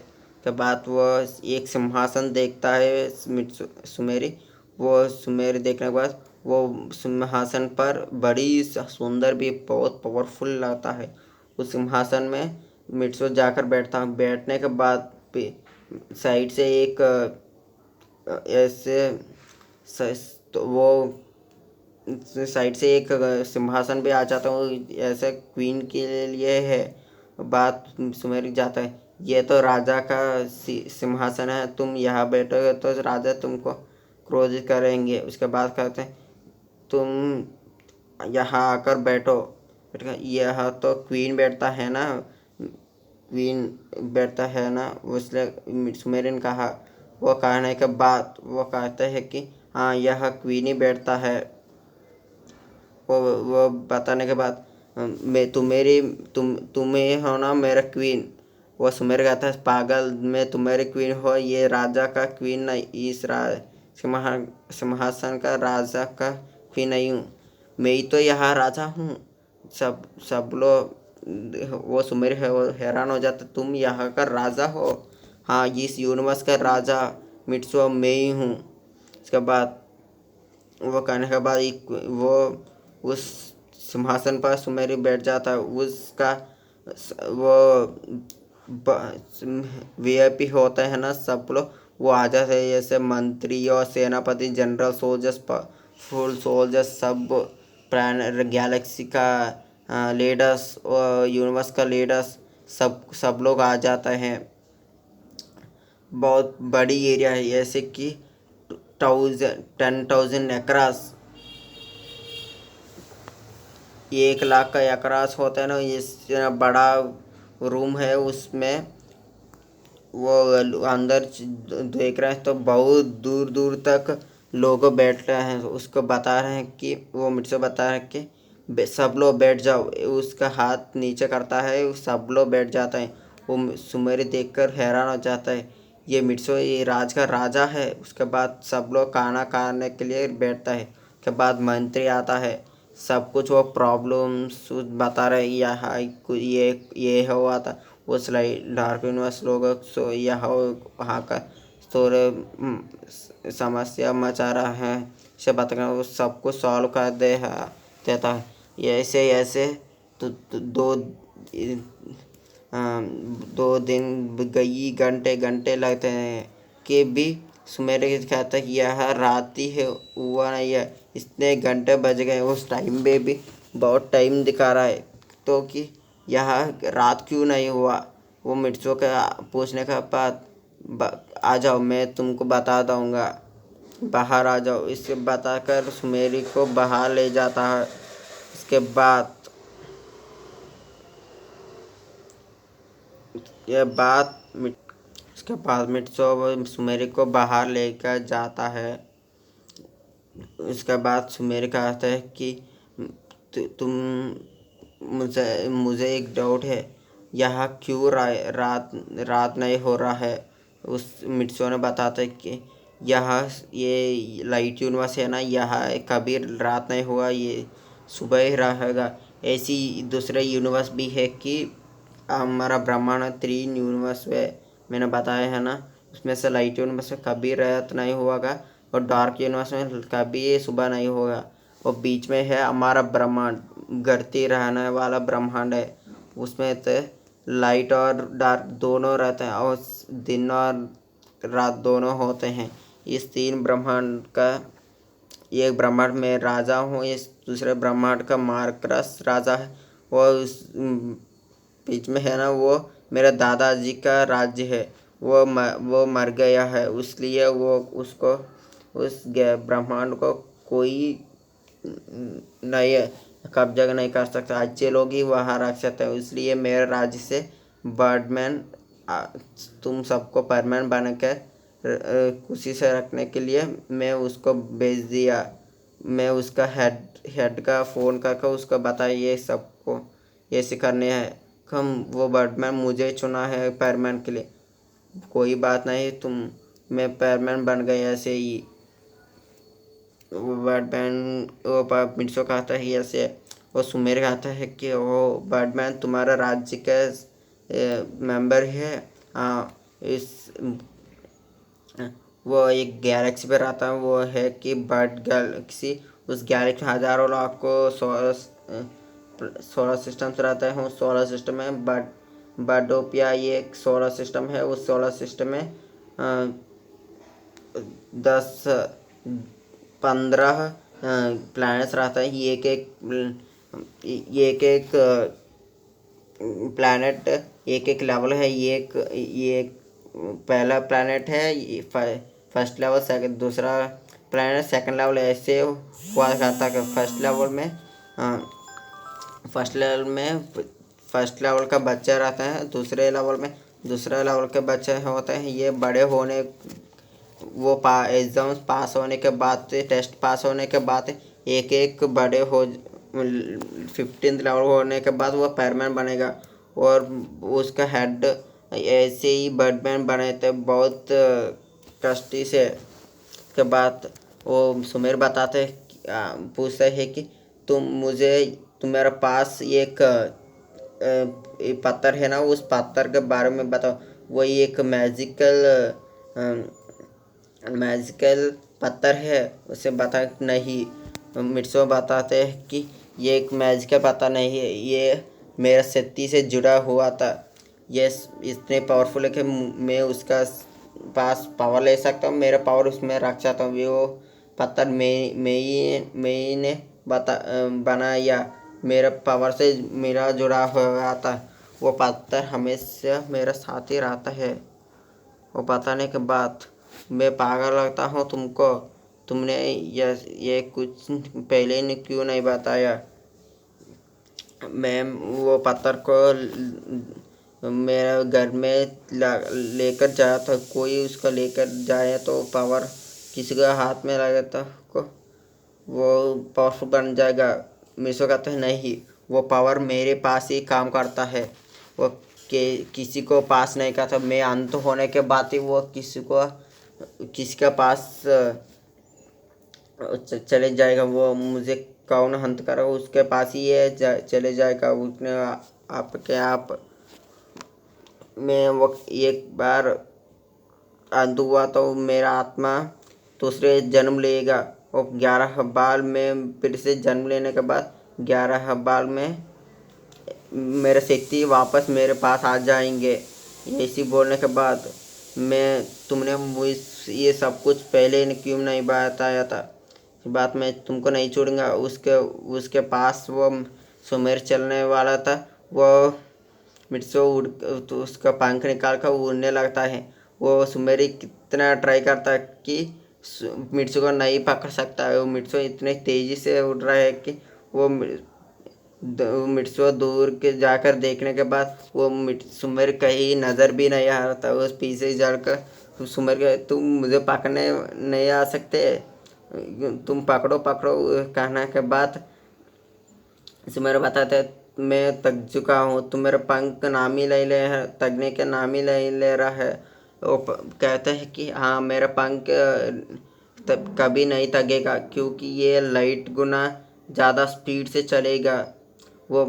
के बाद वो एक सिंहासन देखता है सुमेरी। वो सुमेरी देखने के बाद वो सिंहासन पर बड़ी सुंदर भी बहुत पावरफुल लगता है। उस सिंहासन में मिट्सो जाकर बैठता हूँ। बैठने के बाद साइड से एक ऐसे तो वो साइड से एक सिंहासन भी आ जाता हूँ ऐसे क्वीन के लिए है। बात सुमेर जाता है, ये तो राजा का सिंहासन है, तुम यहाँ बैठोगे तो राजा तुमको क्रोधित करेंगे। उसके बाद कहते हैं तुम यहाँ आकर बैठो। यह तो क्वीन बैठता है ना, क्वीन बैठता है ना, इसलिए सुमेरिन कहा। वो कहने के बाद वो कहते हैं कि हाँ यह क्वीन ही बैठता है। वो बताने के बाद मैं तुम्हें हो ना मेरा क्वीन। वो सुमेर कहता है, पागल, मैं तुम्हारी क्वीन हो, ये राजा का क्वीन नहीं, इस सिंहासन का राजा का क्वीन नहीं हूँ, मैं ही तो यहाँ राजा हूँ। सब लोग वो सुमेर है वो हैरान हो जाता, तुम यहाँ का राजा हो? हाँ, इस यूनिवर्स का राजा मिट्सुओ मैं ही हूँ। इसके बाद वो कहने के बाद वो उस सिंहासन पर सुमेरी बैठ जाता है। उसका वो वीआईपी होता है ना, सब लोग वो आ जाते हैं जैसे मंत्री और सेनापति, जनरल सोल्जर्स, फुल सोल्जर्स, सब प्लान गैलेक्सी का लीडर्स और यूनिवर्स का लीडर्स, सब लोग आ जाते हैं। बहुत बड़ी एरिया है जैसे कि 10,000 एकरास, 1 लाख का एकरास होता है ना। इस बड़ा रूम है, उसमें वो अंदर देख रहे हैं तो बहुत दूर दूर तक लोग बैठ रहे हैं। उसको बता रहे हैं कि वो मुझसे बता रहे हैं कि सब लोग बैठ जाओ। उसका हाथ नीचे करता है, सब लोग बैठ जाता है। वो सुमेरी देखकर हैरान हो जाता है, ये मिट्सो ये राज का राजा है। उसके बाद सब लोग खाना खाने के लिए बैठता है। उसके बाद मंत्री आता है, सब कुछ वो प्रॉब्लम्स बता रहे, यहाँ ये हुआ था, वो स्लाइड डार्क यूनिवर्स लोग सो यह वहाँ का थोड़े समस्या मचा रहा है, इसे बताकर वो सब कुछ सॉल्व कर देता है। ऐसे ऐसे दो 2 दिन गई, घंटे घंटे लगते हैं कि भी सुमेर कहता है कि यह रात ही है, हुआ नहीं है, इतने घंटे बज गए। उस टाइम पे भी बहुत टाइम दिखा रहा है तो कि यह रात क्यों नहीं हुआ। वो मिर्चों का पूछने के बाद आ जाओ, मैं तुमको बता दूँगा, बाहर आ जाओ। इसे बताकर सुमेरी को बाहर ले जाता है। इसके बाद यह बात उसके बाद मिट्सो सुमेरी को बाहर लेकर जाता है। उसके बाद सुमेरी कहता है कि तुम मुझे एक डाउट है, यहाँ क्यों रात नहीं हो रहा है। उस मिट्सो ने बताता है कि यहाँ ये लाइट यूनिवर्स है ना, यहाँ कभी रात नहीं हुआ, ये सुबह ही रहेगा। ऐसी दूसरे यूनिवर्स भी है कि हमारा ब्रह्मांड 3 यूनिवर्स है, मैंने बताया है ना, उसमें से लाइट यूनिवर्स में कभी रात नहीं होगा और डार्क यूनिवर्स में कभी सुबह नहीं होगा। और बीच में है हमारा ब्रह्मांड, घटती रहने वाला ब्रह्मांड है। उसमें तो लाइट और डार्क दोनों रहते हैं और दिन और रात दोनों होते हैं। इस 3 ब्रह्मांड का एक ब्रह्मांड में राजा हूँ, इस दूसरे ब्रह्मांड का मार्करस राजा है, और उस बीच में है ना वो मेरे दादाजी का राज्य है। वो मर गया है, इसलिए वो उसको उस ब्रह्मांड को कोई नए कब्जा नहीं कर सकता। अच्छे लोग ही वहाँ रख सकते हैं। इसलिए मेरे राज्य से बर्डमैन तुम सबको परमानेंट बना के खुशी से रखने के लिए मैं उसको भेज दिया। मैं उसका हेड का फ़ोन करके उसको बताया ये सबको ऐसे करने हैं। वो बर्डमैन मुझे चुना है परमानेंट के लिए। कोई बात नहीं, मैं परमानेंट बन गया ऐसे ही। वो बर्डमैन वो मिर्चो कहता है ऐसे। वो सुमेर कहता है कि वो बर्डमैन तुम्हारा राज्य का मेंबर है। हाँ, इस वो एक गैलेक्सी पर आता है, वो है कि बर्ड गैलेक्सी। उस गैलेक्सी हज़ारों लाख को सोलर सिस्टम से रहता है। उस सोलर सिस्टम में बर्डोपिया ये एक सोलर सिस्टम है। उस सोलर सिस्टम में 10-15 प्लैनेट्स रहता है। एक प्लैनेट एक लेवल है। ये पहला प्लैनेट है फर्स्ट लेवल, सेकंड दूसरा प्लैनेट सेकंड लेवल, ऐसे हुआ करता है। फर्स्ट लेवल का बच्चा रहता है, दूसरे लेवल में दूसरा लेवल के बच्चे होते हैं। ये बड़े होने वो एग्ज़ाम्स पास होने के बाद, टेस्ट पास होने के बाद एक बड़े हो 15th लेवल होने के बाद वो परमानेंट बनेगा। और उसका हेड ऐसे ही बर्डमैन बने थे बहुत कष्टी से। के बाद वो सुमेर बताते पूछते है कि तुम्हारे पास एक पत्थर है ना, उस पत्थर के बारे में बताओ। वही एक मैजिकल पत्थर है, उसे बता। नहीं, मिर्चो बताते हैं कि ये एक मैजिकल पत्थर नहीं है, ये मेरा शक्ति से जुड़ा हुआ था। ये इतने पावरफुल है कि मैं उसका पास पावर ले सकता हूँ, मेरा पावर उसमें रख सकता हूँ। वो पत्थर मैं ही ने बनाया, मेरा पावर से मेरा जुड़ा हुआ था। वो पत्थर हमेशा मेरा साथ ही रहता है। वो बताने के बाद मैं पागल लगता हूँ तुमको। तुमने ये कुछ पहले ने क्यों नहीं बताया। मैं वो पत्थर को मेरे घर में लेकर जाया था। कोई उसको लेकर जाए तो पावर किसी के हाथ में लगे तो वो पावरफुल बन जाएगा। मिसो कहते हैं नहीं, वो पावर मेरे पास ही काम करता है। वो किसी को पास नहीं करता। मैं अंत होने के बाद ही वो किसी के पास चले जाएगा। वो मुझे कौन हंत करेगा उसके पास ही ये चले जाएगा। उसने आप मैं वो एक बार अंत हुआ तो मेरा आत्मा दूसरे जन्म लेगा। और 11 बाल में फिर से जन्म लेने के बाद 11 बाल में मेरे शक्ति वापस मेरे पास आ जाएंगे। ऐसी बोलने के बाद तुमने मुझे ये सब कुछ पहले क्यों नहीं बताया था। बात मैं तुमको नहीं छोड़ूंगा। उसके पास वो सुमेर चलने वाला था। वो मिर्चो तो उसका पंख निकाल कर उड़ने लगता है। वो सुमेरी कितना ट्राई करता है कि मिर्चो को नहीं पकड़ सकता है। वो मिर्चो इतने तेज़ी से उड़ रहा है कि वो मिर्चो दूर के जाकर देखने के बाद वो सुमेर कहीं नज़र भी नहीं आ रहा था। उस पीछे जाकर सुमेर के तुम मुझे पकड़ने नहीं आ सकते, तुम पकड़ो कहने के बाद सुमेर बताते मैं थक चुका हूँ। तुम मेरे पंख नाम ही ले तगने के नाम ही ले रहा है। वो कहते हैं कि हाँ, मेरा पंख कभी नहीं तगेगा क्योंकि ये लाइट गुना ज़्यादा स्पीड से चलेगा। वो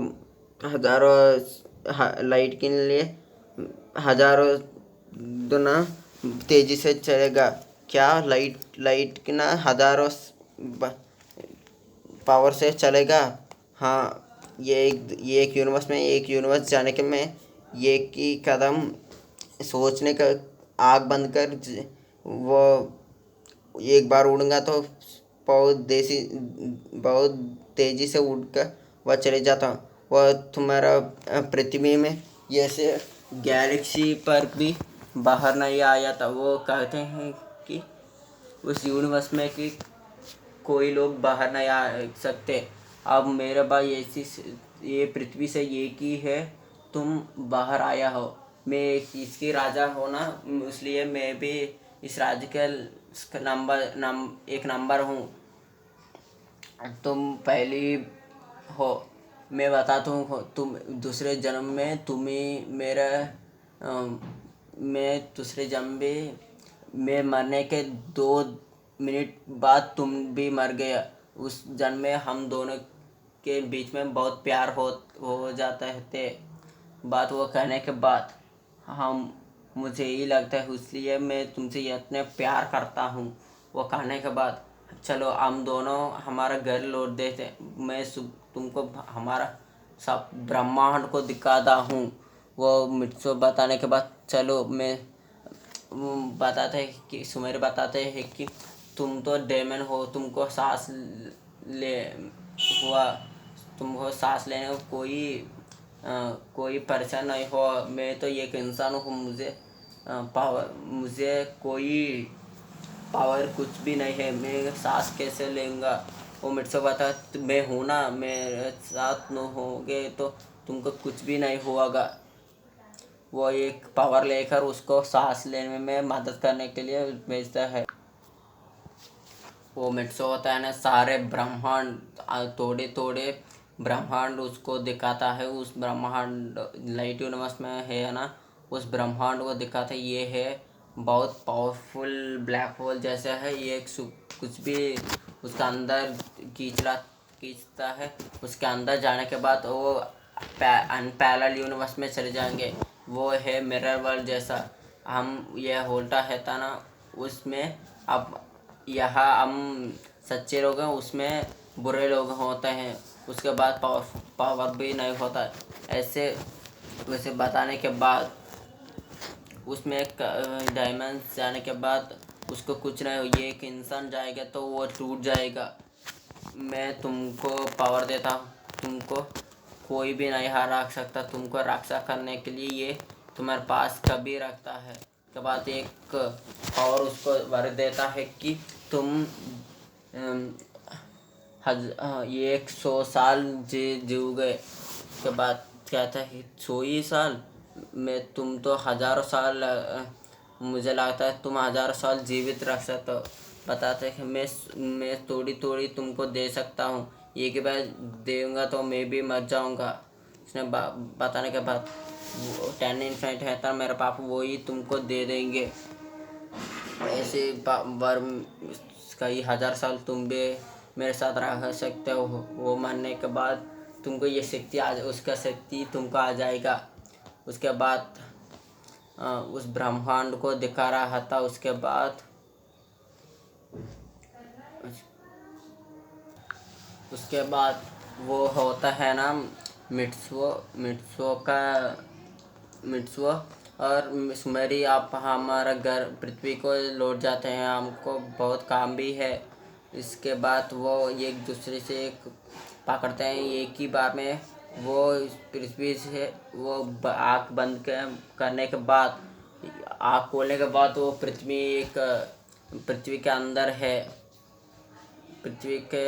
हज़ारों लाइट के लिए हज़ारों गुना तेज़ी से चलेगा। क्या लाइट की ना हज़ारों पावर से चलेगा। हाँ, ये एक यूनिवर्स में एक यूनिवर्स जाने के में ये की कदम सोचने का आग बंद कर वो एक बार उड़ूंगा तो बहुत तेज़ी से उड़कर वह चले जाता हूँ। वह तुम्हारा पृथ्वी में जैसे गैलेक्सी पर भी बाहर नहीं आया था। वो कहते हैं कि उस यूनिवर्स में कि कोई लोग बाहर नहीं आ सकते। अब मेरा भाई ऐसी ये पृथ्वी से एक ही है, तुम बाहर आया हो। मैं इसकी राजा हो ना, इसलिए मैं भी इस राज्य का एक नंबर हूँ। तुम पहली हो। मैं बताता हूँ, तुम दूसरे जन्म में तुम ही मेरा मैं दूसरे जन्म में मैं मरने के 2 मिनट बाद तुम भी मर गया। उस जन्म में हम दोनों के बीच में बहुत प्यार हो जाता है। बात वो कहने के बाद हम मुझे यही लगता है, इसलिए मैं तुमसे इतने प्यार करता हूँ। वो कहने के बाद चलो हम दोनों हमारा घर लौट देते। मैं तुमको हमारा सब ब्रह्मांड को दिखाता हूँ। वो मित्सो बताने के बाद चलो मैं बताते हैं कि सुमेर बताते हैं कि तुम तो डेमन हो, तुमको सांस लेने को कोई परेशान नहीं हो। मैं तो एक इंसान हूँ, मुझे कोई पावर कुछ भी नहीं है। मैं सांस कैसे लेंगा? वो मेरे से बता, मैं हूँ ना, मेरे साथ न होगे तो तुमको कुछ भी नहीं होगा। वो एक पावर लेकर उसको सांस लेने में मदद करने के लिए भेजता है। वो मिट्सो होता है ना, सारे ब्रह्मांड तोड़े तोड़े ब्रह्मांड उसको दिखाता है। उस ब्रह्मांड लाइट यूनिवर्स में है ना, उस ब्रह्मांड को दिखाता है। ये है बहुत पावरफुल ब्लैक होल जैसा है। ये कुछ भी उसका अंदर खींचता है। उसके अंदर जाने के बाद वो अनपैरेलल यूनिवर्स में चले जाएंगे। वो है मिरर वर्ल्ड जैसा। हम यह होल्टा है था ना, उसमें अब यहाँ हम सच्चे लोग हैं, उसमें बुरे लोग होते हैं। उसके बाद पावर भी नहीं होता। ऐसे वैसे बताने के बाद उसमें एक डायमंड जाने के बाद उसको कुछ नहीं हो। ये एक इंसान जाएगा तो वो टूट जाएगा। मैं तुमको पावर देता हूँ, तुमको कोई भी नहीं हरा सकता। तुमको रक्षा करने के लिए ये तुम्हारे पास कभी रखता है। के बाद एक पावर उसको वर देता है कि तुम 100 साल जीओगे। के बाद कहता है 100 ही साल? तुम तो हज़ारों साल, मुझे लगता है तुम हज़ारों साल जीवित रख सकते हो। बताते हैं कि मैं थोड़ी थोड़ी तुमको दे सकता हूँ। एक बार दूंगा तो मैं भी मर जाऊँगा। उसने बताने के बाद 10 इन्फिनिट है था मेरे पापा, वही तुमको दे देंगे। ऐसे कई हज़ार साल तुम भी मेरे साथ रह सकते हो। वो मरने के बाद तुमको ये शक्ति उसका शक्ति तुमको आ जाएगा। उसके बाद उस ब्रह्मांड को दिखा रहा था। उसके बाद वो होता है ना मिट्सुओ और सुमेरी। आप हमारा घर पृथ्वी को लौट जाते हैं, हमको बहुत काम भी है। इसके बाद वो एक दूसरे से पकड़ते हैं एक ही बार में। वो पृथ्वी से वो आँख बंद करने के बाद, आँख खोलने के बाद वो पृथ्वी के अंदर है, पृथ्वी के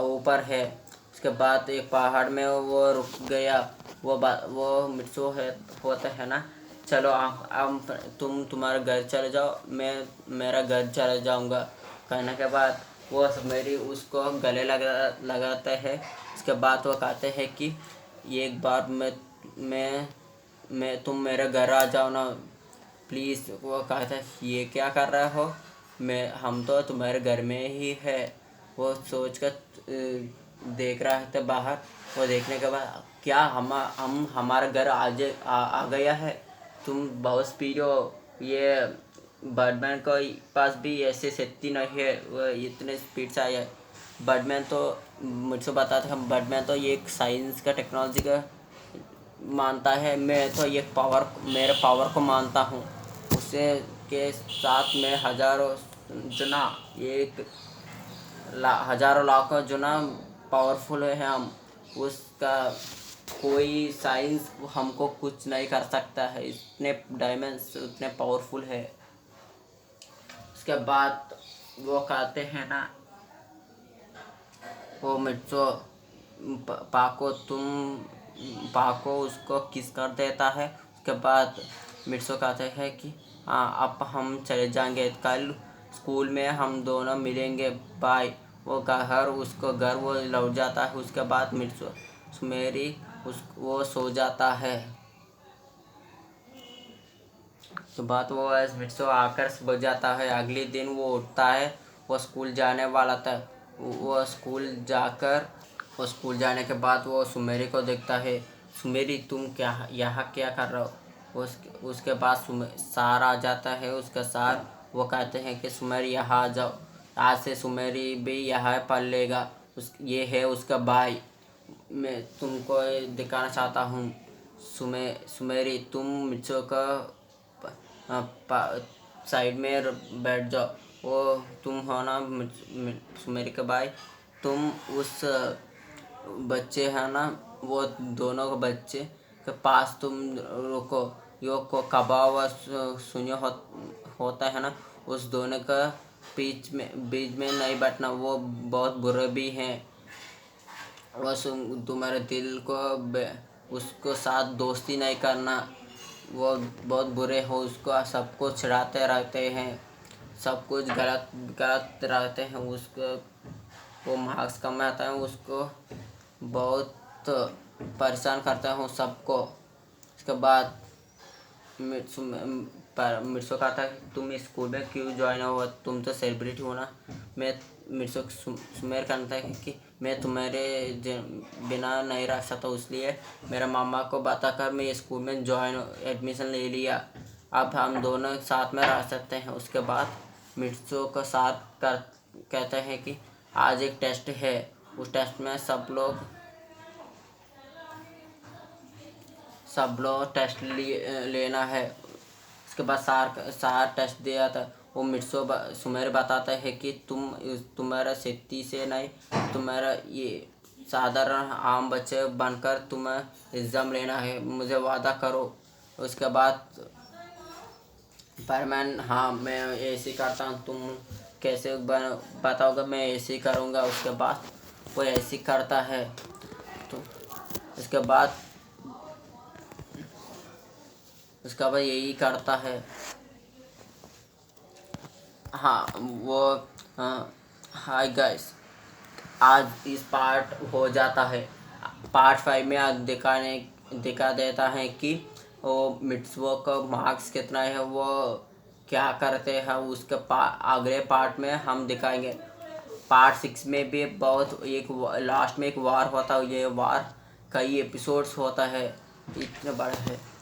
ऊपर है। उसके बाद एक पहाड़ में वो रुक गया। वो मिट्सो होता है ना, चलो तुम्हारा घर चले जाओ, मैं मेरा घर चले जाऊंगा। कहने के बाद वो मेरी उसको गले लगाते हैं। उसके बाद वो कहते हैं कि एक बार मैं तुम मेरे घर आ जाओ ना प्लीज़। वो कहता है ये क्या कर रहे हो, हम तो तुम्हारे घर में ही है। वो सोच कर देख रहा था बाहर। वो देखने के बाद क्या हम हमारा घर आ गया है? तुम बहुत स्पीड हो। ये बर्डमैन के पास भी ऐसे शक्ति नहीं है, वो इतने स्पीड से आया है। बर्डमैन तो मुझसे बताते हैं, बर्डमैन तो ये एक साइंस का टेक्नोलॉजी का मानता है। मैं तो मेरे पावर को मानता हूँ। उससे के साथ में हजारों जना हजारों लाखों जना पावरफुल है हम। उसका कोई साइंस हमको कुछ नहीं कर सकता है, इतने डायमेंस उतने पावरफुल है। उसके बाद वो कहते हैं ना, वो मिर्चो पाको उसको किस कर देता है। उसके बाद मिर्चो कहते हैं कि हाँ अब हम चले जाएंगे, कल स्कूल में हम दोनों मिलेंगे, बाय। उसको घर वो लौट जाता है। उसके बाद मिर्चो सुमेरी वो सो जाता है। तो बात वो है, मिर्चो आकर सो जाता है। अगले दिन वो उठता है, वो स्कूल जाने वाला था। वो स्कूल जाने के बाद वो सुमेरी को देखता है। सुमेरी तुम क्या यहाँ क्या कर रहे हो। उसके बाद सार आ जाता है। उसका सार वो कहते हैं कि सुमेरी यहाँ आ जाओ, आज से सुमेरी भी यहाँ पढ़ लेगा। ये है उसका भाई। मैं तुमको दिखाना चाहता हूँ। सुमेरी तुम मिर्चो का साइड में बैठ जाओ। वो तुम हो ना सुमेरी के भाई, तुम उस बच्चे है ना, वो दोनों के बच्चे के पास तुम रुको। यो को कबाव सुनियो होता है ना, उस दोनों का बीच में नहीं बैठना, वो बहुत बुरे भी हैं। वो तुम्हारे दिल को उसको साथ दोस्ती नहीं करना, वो बहुत बुरे हो। उसको सबको चिढ़ाते रहते हैं, सब कुछ गलत गलत रहते हैं। उसको वो मार्क्स कम आता है, उसको बहुत परेशान करता हूँ सबको। उसके बाद मिर्चो कहता है तुम इस स्कूल में क्यों ज्वाइन हो, तुम तो सेलिब्रिटी हो ना। मिर्चो सुमेर कहता है कि मैं तुम्हारे बिना नहीं रह सकता, इसलिए मेरा मामा को बताकर मैं इस स्कूल में एडमिशन ले लिया। अब हम दोनों साथ में रह सकते हैं। उसके बाद मिर्चो का साथ कहते हैं कि आज एक टेस्ट है, उस टेस्ट में सब लोग टेस्ट लेना है। उसके बाद सार टेस्ट दिया था। वो मिर्चो सुमेर बताता है कि तुम्हारा सिद्धि से नहीं, तुम्हारा ये साधारण आम बच्चे बनकर तुम्हें एग्ज़ाम लेना है, मुझे वादा करो। उसके बाद परमैन हाँ मैं ऐसे करता हूँ, तुम कैसे बताओगे, मैं ऐसे ही करूँगा। उसके बाद वो ऐसे करता है। तो उसके बाद यही करता है। हाँ वो हाय गाइस, आज इस पार्ट हो जाता है। पार्ट 5 में आज दिखा देता है कि वो मिट्सुओ का मार्क्स कितना है, वो क्या करते हैं। उसके अगले पार्ट में हम दिखाएंगे। पार्ट 6 में भी लास्ट में एक वार होता है। ये वार कई एपिसोड्स होता है, इतना बड़ा है।